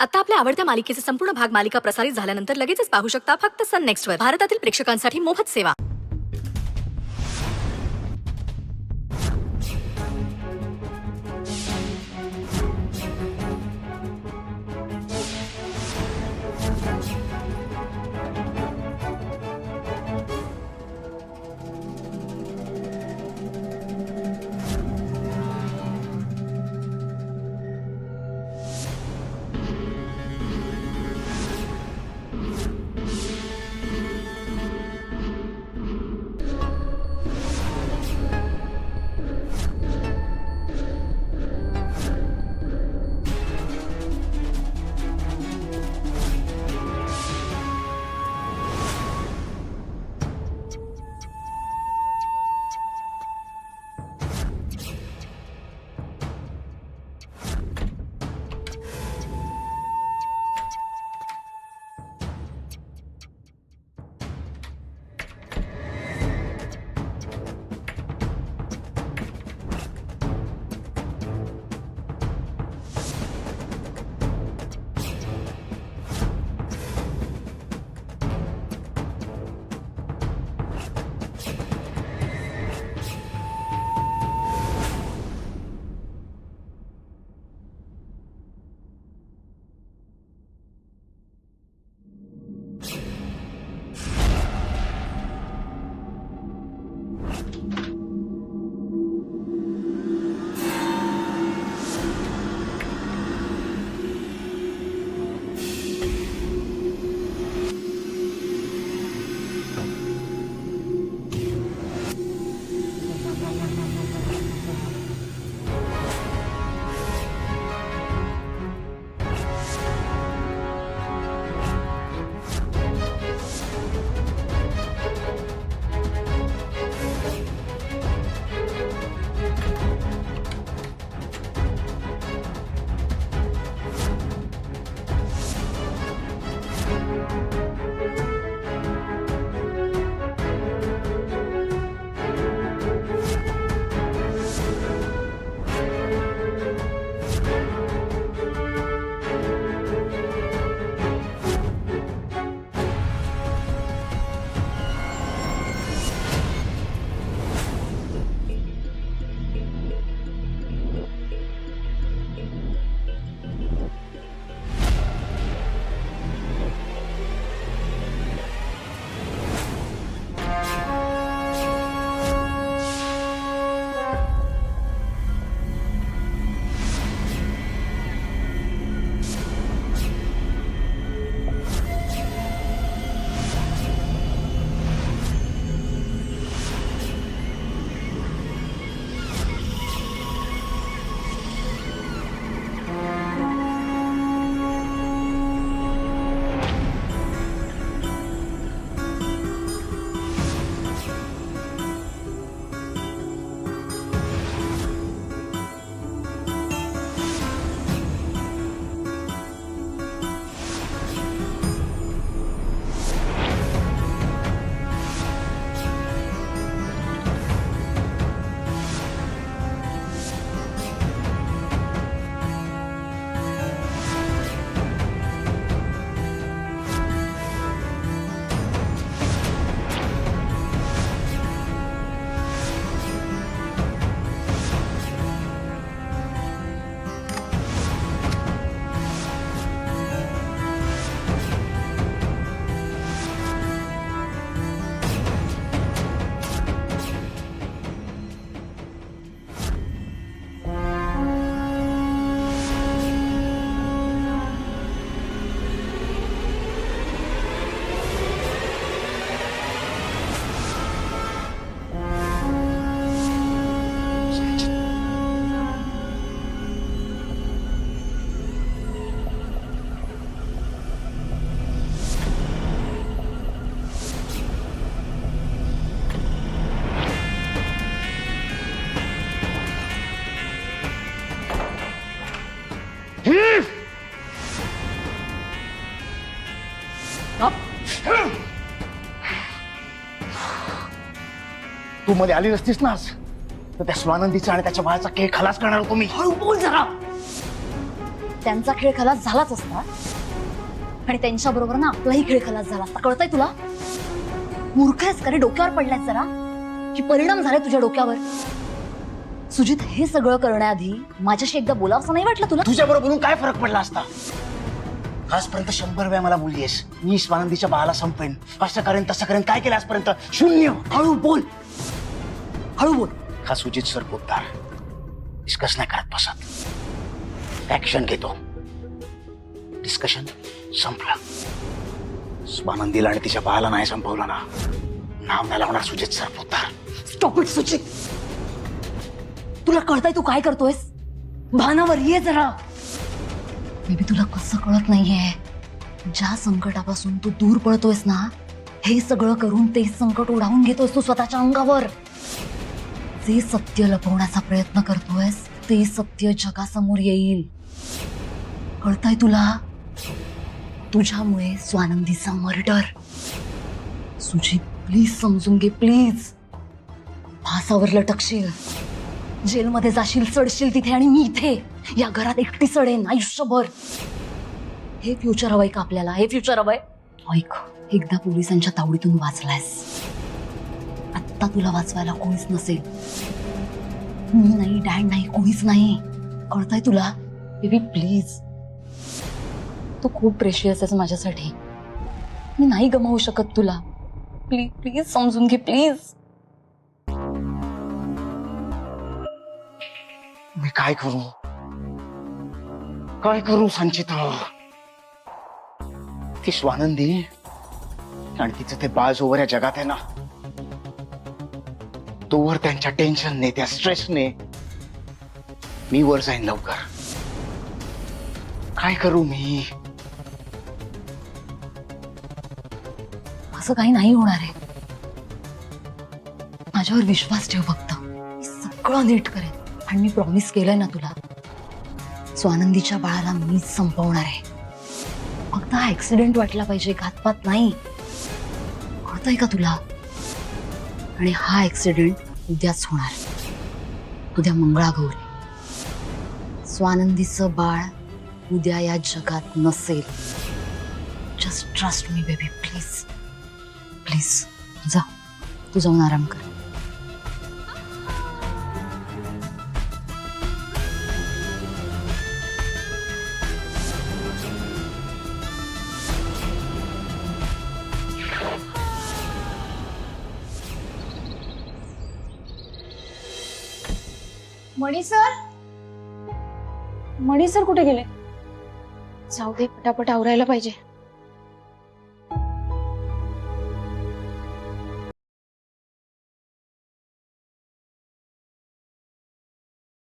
आता आपल्या आवडत्या मालिकेचे संपूर्ण भाग मालिका प्रसारित झाल्यानंतर लगेचच पाहू शकता फक्त सन नेक्स्टवर. भारतातील प्रेक्षकांसाठी मोफत सेवा. तू मध्ये आली नसतीस ना आज तर त्या स्वानंदीचा आणि त्याच्या बाळाचा खेळ खलास करणार होतो मी. हळू बोल जरा. त्यांचा खेळ खलास झालाच असता आणि त्यांच्या बरोबर ना आपलाही खेळ खलास झाला असता. कळतंय तुला? मूर्ख आहेस का रे? डोक्यावर पडलायस जरा की परिणाम झालाय तुझ्या डोक्यावर? सुजित, हे सगळं करण्याआधी माझ्याशी एकदा बोलावंसं नाही वाटलं तुला? तुझ्याबरोबर बोलून काय फरक पडला असता? आजपर्यंत 100 वेळा मला बोललीस मी स्वानंदीच्या बाळाला संपेन, असं करेन तसं करेन. काय केलं आजपर्यंत? शून्य. हळू बोल, हळू बोल. हा सुजित सर पोद्दार डिस्कस नाही करत बसत, ऍक्शन घेतो. डिस्कशन संपलं. स्वानंदीला आणि तिच्या बाळाला नाही संपवलं ना, नाव नाही लावणार Sujit sir Poddar. Stop it Sujit. तुला कळतंय तू काय करतोयस? भानावर ये जरा. बेबी, तुला कसं कळत नाहीये? ज्या संकटापासून तू दूर पळतोयस ना, हे सगळं करून ते संकट ओढावून घेतोयस तू स्वतःच्या अंगावर. जे सत्य लपवण्याचा प्रयत्न करतोयस ते सत्य जगासमोर येईल. कळतंय तुला? तुझ्यामुळे स्वानंदीचा मर्डर. सुजित, प्लीज समजून घे, प्लीज. फासावर लटकशील, जेलमध्ये जाशील, चढशील तिथे, आणि मी इथे या घरात एकटी चढेन आयुष्यभर. हे फ्युचर हवंय का आपल्याला? हे फ्युचर हवंय? ऐक, एकदा पोलिसांच्या तावडीतून वाचलायस, आत्ता तुला वाचवायला कोणीच नसेल. मी नाही, डॅड नाही, कोणीच नाही. कळतंय तुला? Baby please. तू खूप प्रेशियस आहेस माझ्यासाठी. मी नाही गमावू शकत तुला. प्लीज प्लीज समजून घे, प्लीज. मी काय करू? काय करू संचिता? ती स्वानंदी आणि तिचं ते बाळ जोवर या जगात आहे ना, तोवर त्यांच्या टेन्शनने, त्या स्ट्रेसने मी वर जाईन लवकर. काय करू मी? असं काही नाही होणार आहे. माझ्यावर विश्वास ठेव फक्त. मी सगळं नीट करेन. आणि मी प्रॉमिस केलंय ना तुला, स्वानंदीच्या बाळाला मीच संपवणार आहे. फक्त हा ऍक्सिडेंट वाटला पाहिजे, घातपात नाही. कळतंय का तुला? आणि हा ऍक्सिडेंट उद्याच होणार. उद्या मंगळागौरी. स्वानंदीचं बाळ उद्या या जगात नसेल. Just trust me baby, please please. जा, तू जाऊन आराम कर. मणी सर कुठे गेले? जाऊ दे, पटापट आवरायला पाहिजे.